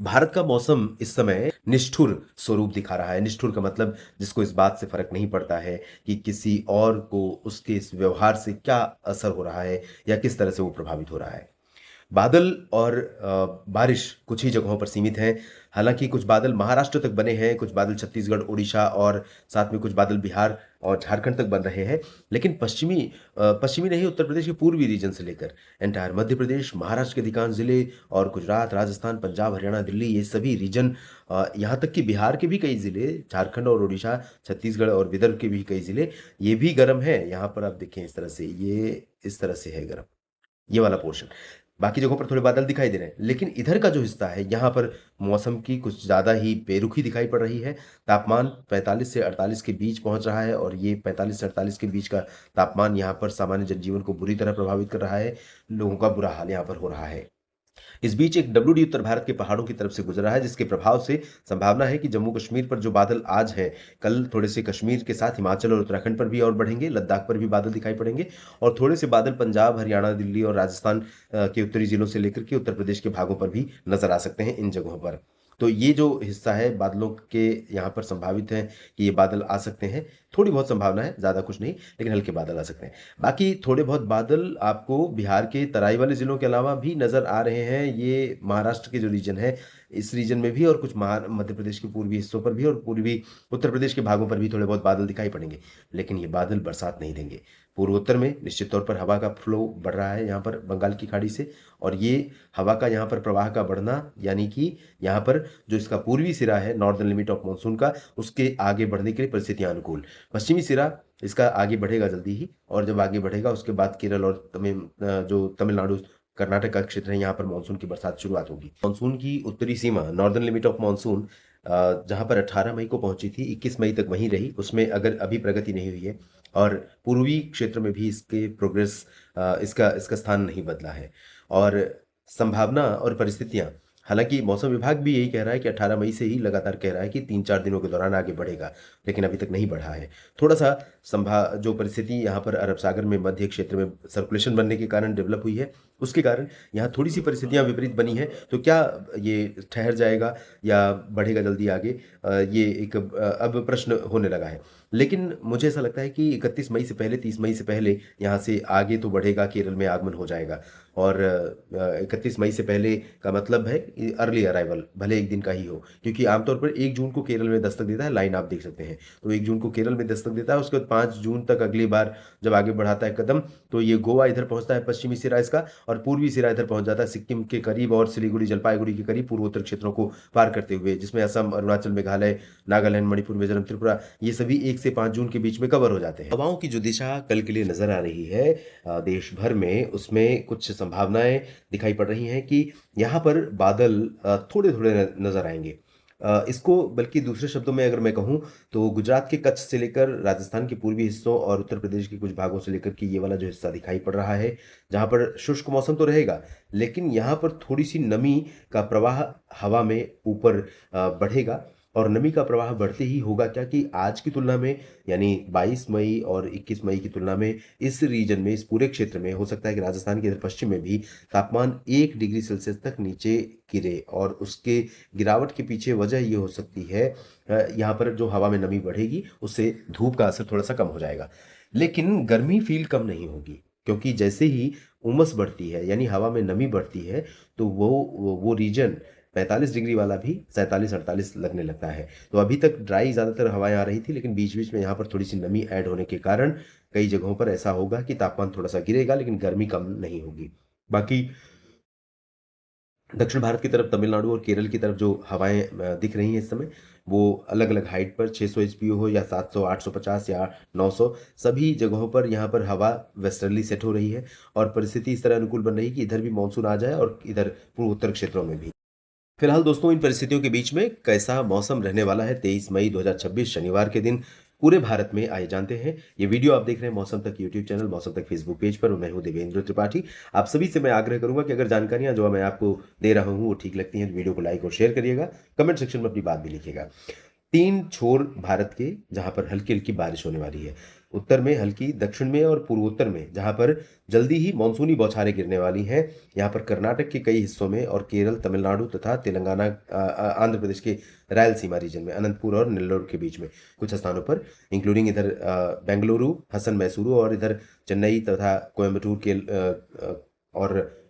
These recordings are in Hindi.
भारत का मौसम इस समय निष्ठुर स्वरूप दिखा रहा है। निष्ठुर का मतलब जिसको इस बात से फ़र्क नहीं पड़ता है कि किसी और को उसके इस व्यवहार से क्या असर हो रहा है या किस तरह से वो प्रभावित हो रहा है। बादल और बारिश कुछ ही जगहों पर सीमित हैं। हालाँकि कुछ बादल महाराष्ट्र तक बने हैं, कुछ बादल छत्तीसगढ़, ओडिशा और साथ में कुछ बादल बिहार और झारखंड तक बन रहे हैं। लेकिन पश्चिमी नहीं उत्तर प्रदेश के पूर्वी रीजन से लेकर एंटायर मध्य प्रदेश, महाराष्ट्र के अधिकांश ज़िले और गुजरात, राजस्थान, पंजाब, हरियाणा, दिल्ली ये सभी रीजन यहाँ तक कि बिहार के भी कई ज़िले, झारखंड और ओडिशा, छत्तीसगढ़ और विदर्भ के भी कई ज़िले, ये भी गर्म हैं। यहाँ पर आप देखें इस तरह से, ये इस तरह से है गर्म। ये वाला पोर्शन। बाकी जगहों पर थोड़े बादल दिखाई दे रहे हैं, लेकिन इधर का जो हिस्सा है, यहाँ पर मौसम की कुछ ज़्यादा ही बेरुखी दिखाई पड़ रही है। तापमान 45 से 48 के बीच पहुँच रहा है और ये 45 से 48 के बीच का तापमान यहाँ पर सामान्य जनजीवन को बुरी तरह प्रभावित कर रहा है। लोगों का बुरा हाल यहाँ पर हो रहा है। इस बीच एक डब्ल्यूडी उत्तर भारत के पहाड़ों की तरफ से गुजरा है, जिसके प्रभाव से संभावना है कि जम्मू कश्मीर पर जो बादल आज हैं, कल थोड़े से कश्मीर के साथ हिमाचल और उत्तराखंड पर भी और बढ़ेंगे, लद्दाख पर भी बादल दिखाई पड़ेंगे और थोड़े से बादल पंजाब, हरियाणा, दिल्ली और राजस्थान के उत्तरी जिलों से लेकर के उत्तर प्रदेश के भागों पर भी नजर आ सकते हैं इन जगहों पर। तो ये जो हिस्सा है बादलों के यहाँ पर संभावित है कि ये बादल आ सकते हैं। थोड़ी बहुत संभावना है, ज़्यादा कुछ नहीं, लेकिन हल्के बादल आ सकते हैं। बाकी थोड़े बहुत बादल आपको बिहार के तराई वाले ज़िलों के अलावा भी नज़र आ रहे हैं। ये महाराष्ट्र के जो रीजन है, इस रीजन में भी और कुछ मध्य प्रदेश के पूर्वी हिस्सों पर भी और पूर्वी उत्तर प्रदेश के भागों पर भी थोड़े बहुत बादल दिखाई पड़ेंगे। लेकिन ये बादल बरसात नहीं देंगे। पूर्वोत्तर में निश्चित तौर पर हवा का फ्लो बढ़ रहा है यहाँ पर बंगाल की खाड़ी से और ये हवा का यहाँ पर प्रवाह का बढ़ना यानी कि यहाँ पर जो इसका पूर्वी सिरा है नॉर्दर्न लिमिट ऑफ मानसून का, उसके आगे बढ़ने के लिए परिस्थितियाँ अनुकूल। पश्चिमी सिरा इसका आगे बढ़ेगा जल्दी ही और जब आगे बढ़ेगा उसके बाद केरल और जो तमिलनाडु कर्नाटक का क्षेत्र है यहाँ पर मानसून की बरसात शुरुआत होगी। मानसून की उत्तरी सीमा नॉर्दर्न लिमिट ऑफ मानसून जहाँ पर 18 मई को पहुंची थी 21 मई तक वहीं रही, उसमें अगर अभी प्रगति नहीं हुई है और पूर्वी क्षेत्र में भी इसके प्रोग्रेस इसका इसका स्थान नहीं बदला है और संभावना और परिस्थितियां, हालांकि मौसम विभाग भी यही कह रहा है कि 18 मई से ही लगातार कह रहा है कि 3-4 दिनों के दौरान आगे बढ़ेगा, लेकिन अभी तक नहीं बढ़ा है। थोड़ा सा जो परिस्थिति यहाँ पर अरब सागर में मध्य क्षेत्र में सर्कुलेशन बनने के कारण डेवलप हुई है, उसके कारण यहाँ थोड़ी सी परिस्थितियाँ विपरीत बनी है। तो क्या ये ठहर जाएगा या बढ़ेगा जल्दी आगे, ये एक अब प्रश्न होने लगा है। लेकिन मुझे ऐसा लगता है कि 31 मई से पहले 30 मई से पहले यहाँ से आगे तो बढ़ेगा, केरल में आगमन हो जाएगा और 31 मई से पहले का मतलब है अर्ली अराइवल, भले एक दिन का ही हो, क्योंकि आमतौर पर 1 जून को केरल में दस्तक देता है, लाइन आप देख सकते हैं। तो 1 जून को केरल में दस्तक देता है, उसके बाद 5 जून तक अगली बार जब आगे बढ़ाता है कदम, तो ये गोवा इधर पहुंचता है पश्चिमी सिरा इसका और पूर्वी सिरा इधर पहुंच जाता है सिक्किम के करीब और सिलीगुड़ी जलपाईगुड़ी के करीब पूर्वोत्तर क्षेत्रों को पार करते हुए, जिसमें असम, अरुणाचल, मेघालय, नागालैंड, मणिपुर, मिजोरम, त्रिपुरा ये सभी 1 से 5 जून के बीच में कवर हो जाते हैं। हवाओं की जो दिशा कल के लिए नजर आ रही है देश भर में, उसमें कुछ संभावनाएं दिखाई पड़ रही हैं कि यहाँ पर बादल थोड़े-थोड़े नज़र आएँगे। इसको बल्कि दूसरे शब्दों में अगर मैं कहूँ तो गुजरात के कच्छ से लेकर राजस्थान के पूर्वी हिस्सों और उत्तर प्रदेश के कुछ भागों से लेकर के ये वाला जो हिस्सा दिखाई पड़ रहा है, जहाँ पर शुष्क मौसम तो रहेगा, लेकिन यहाँ पर थोड़ी-सी नमी का प्रवाह हवा में ऊपर बढ़ेगा और नमी का प्रवाह बढ़ते ही होगा क्या कि आज की तुलना में यानी 22 मई और 21 मई की तुलना में इस रीजन में, इस पूरे क्षेत्र में हो सकता है कि राजस्थान के इधर पश्चिम में भी तापमान 1 डिग्री सेल्सियस तक नीचे गिरे और उसके गिरावट के पीछे वजह ये हो सकती है यहाँ पर जो हवा में नमी बढ़ेगी उससे धूप का असर थोड़ा सा कम हो जाएगा। लेकिन गर्मी फील कम नहीं होगी क्योंकि जैसे ही उमस बढ़ती है यानी हवा में नमी बढ़ती है तो वो रीजन 45 डिग्री वाला भी 47-48 लगने लगता है। तो अभी तक ड्राई ज़्यादातर हवाएं आ रही थी, लेकिन बीच-बीच में यहाँ पर थोड़ी-सी नमी ऐड होने के कारण कई जगहों पर ऐसा होगा कि तापमान थोड़ा-सा गिरेगा, लेकिन गर्मी कम नहीं होगी। बाकी दक्षिण भारत की तरफ तमिलनाडु और केरल की तरफ जो हवाएँ दिख रही हैं इस समय, वो अलग-अलग हाइट पर 600 एचपीओ हो या 700, 850 या 900 सभी जगहों पर यहाँ पर हवा वेस्टर्ली सेट हो रही है और परिस्थिति इस तरह अनुकूल बन रही है कि इधर भी मानसून आ जाए और इधर पूर्वोत्तर क्षेत्रों में भी। फिलहाल दोस्तों इन परिस्थितियों के बीच में कैसा मौसम रहने वाला है 23 मई 2026 शनिवार के दिन पूरे भारत में, आइए जानते हैं। ये वीडियो आप देख रहे हैं मौसम तक यूट्यूब चैनल, मौसम तक फेसबुक पेज पर और मैं हूं देवेंद्र त्रिपाठी। आप सभी से मैं आग्रह करूंगा कि अगर जानकारियां जो मैं आपको दे रहा हूं वो ठीक लगती हैं तो वीडियो को लाइक और शेयर करिएगा, कमेंट सेक्शन में अपनी बात भी लिखिएगा। 3 छोर भारत के जहां पर हल्की हल्की बारिश होने वाली है। उत्तर में हल्की, दक्षिण में और पूर्वोत्तर में जहाँ पर जल्दी ही मानसूनी बौछारें गिरने वाली हैं। यहाँ पर कर्नाटक के कई हिस्सों में और केरल, तमिलनाडु तथा तेलंगाना आंध्र प्रदेश के रायलसीमा रीजन में, अनंतपुर और नेल्लोर के बीच में कुछ स्थानों पर, इंक्लूडिंग इधर बेंगलुरु, हसन मैसूरू और इधर चेन्नई तथा कोयम्बटूर के और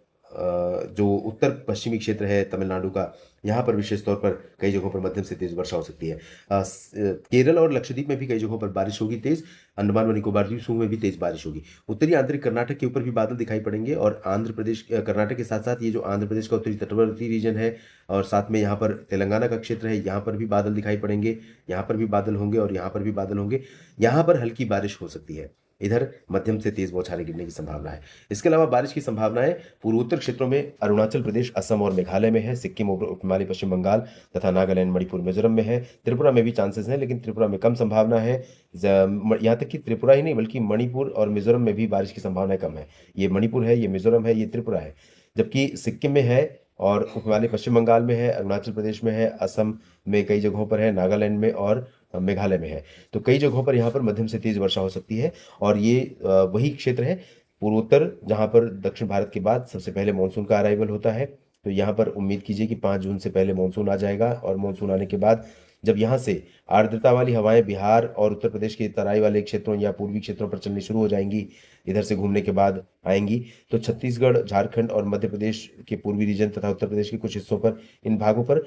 जो उत्तर पश्चिमी क्षेत्र है तमिलनाडु का, यहाँ पर विशेष तौर पर कई जगहों पर मध्यम से तेज वर्षा हो सकती है। केरल और लक्षद्वीप में भी कई जगहों पर बारिश होगी तेज। अंडमान व निकोबार द्वीप समूह में भी तेज बारिश होगी। उत्तरी आंतरिक कर्नाटक के ऊपर भी बादल दिखाई पड़ेंगे और आंध्र प्रदेश कर्नाटक के साथ साथ ये जो आंध्र प्रदेश का उत्तरी तटवर्ती रीजन है और साथ में यहाँ पर तेलंगाना का क्षेत्र है, यहाँ पर भी बादल दिखाई पड़ेंगे। यहाँ पर भी बादल होंगे और यहाँ पर भी बादल होंगे। यहाँ पर हल्की बारिश हो सकती है। इधर मध्यम से तेज बौछारें गिरने की संभावना है। इसके अलावा बारिश की संभावनाएं पूर्वोत्तर क्षेत्रों में अरुणाचल प्रदेश, असम और मेघालय में है। सिक्किम, उपहिमालय, पश्चिम बंगाल तथा नागालैंड, मणिपुर, मिजोरम में है। त्रिपुरा में भी चांसेस हैं, लेकिन त्रिपुरा में कम संभावना है। यहाँ तक कि त्रिपुरा ही नहीं बल्कि मणिपुर और मिजोरम में भी बारिश की संभावना कम है। ये मणिपुर है, ये मिजोरम है, ये त्रिपुरा है। जबकि सिक्किम में है और उपहिमालय पश्चिम बंगाल में है, अरुणाचल प्रदेश में है, असम में कई जगहों पर है, नागालैंड में और मेघालय में है। तो कई जगहों पर यहाँ पर मध्यम से तेज वर्षा हो सकती है और ये वही क्षेत्र है पूर्वोत्तर जहाँ पर दक्षिण भारत के बाद सबसे पहले मानसून का अराइवल होता है। तो यहाँ पर उम्मीद कीजिए कि 5 जून से पहले मानसून आ जाएगा और मानसून आने के बाद जब यहाँ से आर्द्रता वाली हवाएं बिहार और उत्तर प्रदेश के तराई वाले क्षेत्रों या पूर्वी क्षेत्रों पर चलनी शुरू हो जाएंगी, इधर से घूमने के बाद आएंगी, तो छत्तीसगढ़, झारखंड और मध्य प्रदेश के पूर्वी रीजन तथा उत्तर प्रदेश के कुछ हिस्सों पर, इन भागों पर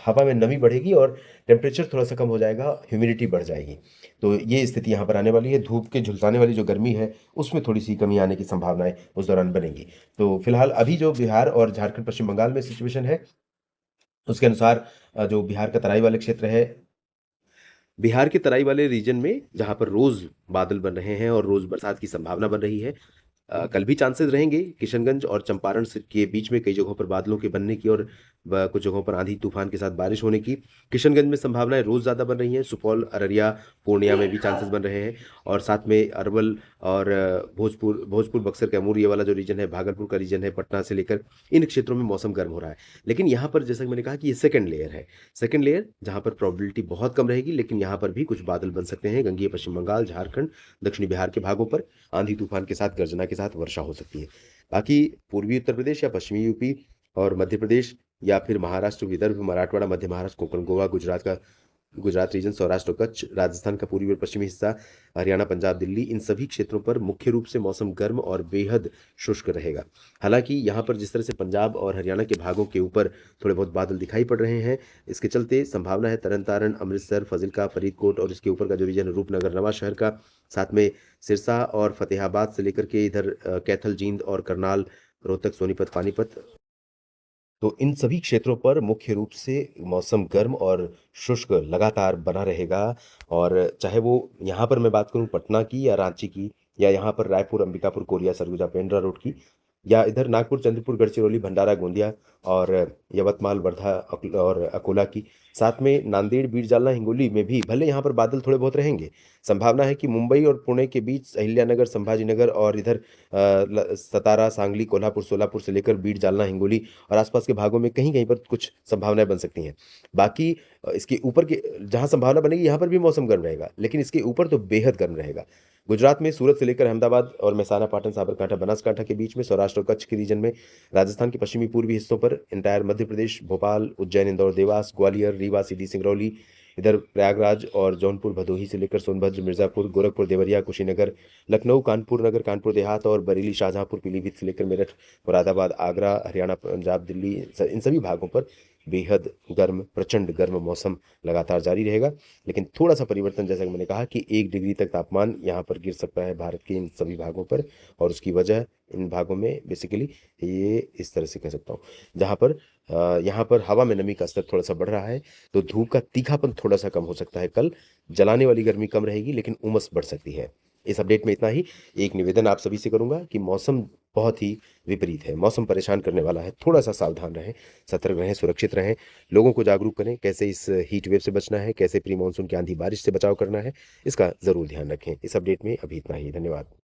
हवा में नमी बढ़ेगी और टेम्परेचर थोड़ा सा कम हो जाएगा, ह्यूमिडिटी बढ़ जाएगी। तो ये स्थिति यहाँ पर आने वाली है। धूप के झुलसाने वाली जो गर्मी है उसमें थोड़ी सी कमी आने की संभावनाएं उस दौरान बनेंगी। तो फिलहाल अभी जो बिहार और झारखंड, पश्चिम बंगाल में सिचुएशन है उसके अनुसार जो बिहार का तराई वाले क्षेत्र है, बिहार के तराई वाले रीजन में जहां पर रोज बादल बन रहे हैं और रोज बरसात की संभावना बन रही है। कल भी चांसेस रहेंगे किशनगंज और चंपारण के बीच में कई जगहों पर बादलों के बनने की और कुछ जगहों पर आंधी तूफान के साथ बारिश होने की। किशनगंज में संभावनाएं रोज ज़्यादा बन रही हैं। सुपौल, अररिया, पूर्णिया में भी चांसेस बन रहे हैं और साथ में अरवल और भोजपुर, बक्सर, कैमूर, ये वाला जो रीजन है, भागलपुर का रीजन है, पटना से लेकर इन क्षेत्रों में मौसम गर्म हो रहा है। लेकिन यहाँ पर जैसा कि मैंने कहा कि ये सेकंड लेयर है, सेकंड लेयर जहाँ पर प्रोबेबिलिटी बहुत कम रहेगी, लेकिन यहाँ पर भी कुछ बादल बन सकते हैं। गंगीय पश्चिम बंगाल, झारखंड, दक्षिणी बिहार के भागों पर आंधी तूफान के साथ, गर्जना के साथ वर्षा हो सकती है। बाकी पूर्वी उत्तर प्रदेश या पश्चिमी यूपी और मध्य प्रदेश या फिर महाराष्ट्र, विदर्भ, मराठवाड़ा, मध्य महाराष्ट्र, कोंकण, गोवा, गुजरात रीजन, सौराष्ट्र, कच्छ, राजस्थान का पूर्वी और पश्चिमी हिस्सा, हरियाणा, पंजाब, दिल्ली, इन सभी क्षेत्रों पर मुख्य रूप से मौसम गर्म और बेहद शुष्क रहेगा। हालांकि यहाँ पर जिस तरह से पंजाब और हरियाणा के भागों के ऊपर थोड़े बहुत बादल दिखाई पड़ रहे हैं, इसके चलते संभावना है तरन तारण, अमृतसर, फजिल्का, फरीदकोट और इसके ऊपर का जो रीजन रूपनगर, नवा शहर का, साथ में सिरसा और फतेहाबाद से लेकर के इधर कैथल, जींद और करनाल, रोहतक, सोनीपत, पानीपत, तो इन सभी क्षेत्रों पर मुख्य रूप से मौसम गर्म और शुष्क लगातार बना रहेगा। और चाहे वो यहाँ पर मैं बात करूँ पटना की या रांची की, या यहाँ पर रायपुर, अंबिकापुर, कोरिया, सरगुजा, पेंड्रा रोड की, या इधर नागपुर, चंद्रपुर, गढ़चिरौली, भंडारा, गोंदिया और यवतमाल, वर्धा और अकोला की, साथ में नांदेड़, बीड़, जालना, हिंगोली में भी भले यहाँ पर बादल थोड़े बहुत रहेंगे। संभावना है कि मुंबई और पुणे के बीच, अहिल्यानगर, संभाजीनगर और इधर सतारा, सांगली, कोल्हापुर, सोलापुर से लेकर बीड़, जालना, हिंगोली और आसपास के भागों में कहीं कहीं पर कुछ संभावनाएं बन सकती हैं। बाकी इसके ऊपर के जहां संभावना बनेगी यहाँ पर भी मौसम गर्म रहेगा, लेकिन इसके ऊपर तो बेहद गर्म रहेगा। गुजरात में सूरत से लेकर अहमदाबाद और मेहसाना, पाटन, साबरकांठा, बनासकांठा के बीच में, सौराष्ट्र और कच्छ के रीजन में, राजस्थान के पश्चिमी पूर्वी हिस्सों पर, एंटायर मध्य प्रदेश, भोपाल, उज्जैन, इंदौर, देवास, ग्वालियर, रीवा, सीधी, सिंगरौली, इधर प्रयागराज और जौनपुर, भदोही से लेकर सोनभद्र, मिर्जापुर, गोरखपुर, देवरिया, कुशीनगर, लखनऊ, कानपुर नगर, कानपुर देहात और बरेली, शाहजहांपुर, पीलीभीत से लेकर मेरठ, मुरादाबाद, आगरा, हरियाणा, पंजाब, दिल्ली, इन सभी भागों पर बेहद गर्म, प्रचंड गर्म मौसम लगातार जारी रहेगा। लेकिन थोड़ा सा परिवर्तन, जैसा कि मैंने कहा कि 1 डिग्री तक तापमान यहाँ पर गिर सकता है भारत के इन सभी भागों पर, और उसकी वजह इन भागों में बेसिकली ये इस तरह से कह सकता हूँ, जहाँ पर यहाँ पर हवा में नमी का स्तर थोड़ा सा बढ़ रहा है, तो धूप का तीखापन थोड़ा सा कम हो सकता है। कल जलाने वाली गर्मी कम रहेगी, लेकिन उमस बढ़ सकती है। इस अपडेट में इतना ही। एक निवेदन आप सभी से करूंगा कि मौसम बहुत ही विपरीत है, मौसम परेशान करने वाला है, थोड़ा सा सावधान रहें, सतर्क रहें, सुरक्षित रहें, लोगों को जागरूक करें, कैसे इस हीट वेव से बचना है, कैसे प्री मानसून की आंधी बारिश से बचाव करना है, इसका जरूर ध्यान रखें। इस अपडेट में अभी इतना ही। धन्यवाद।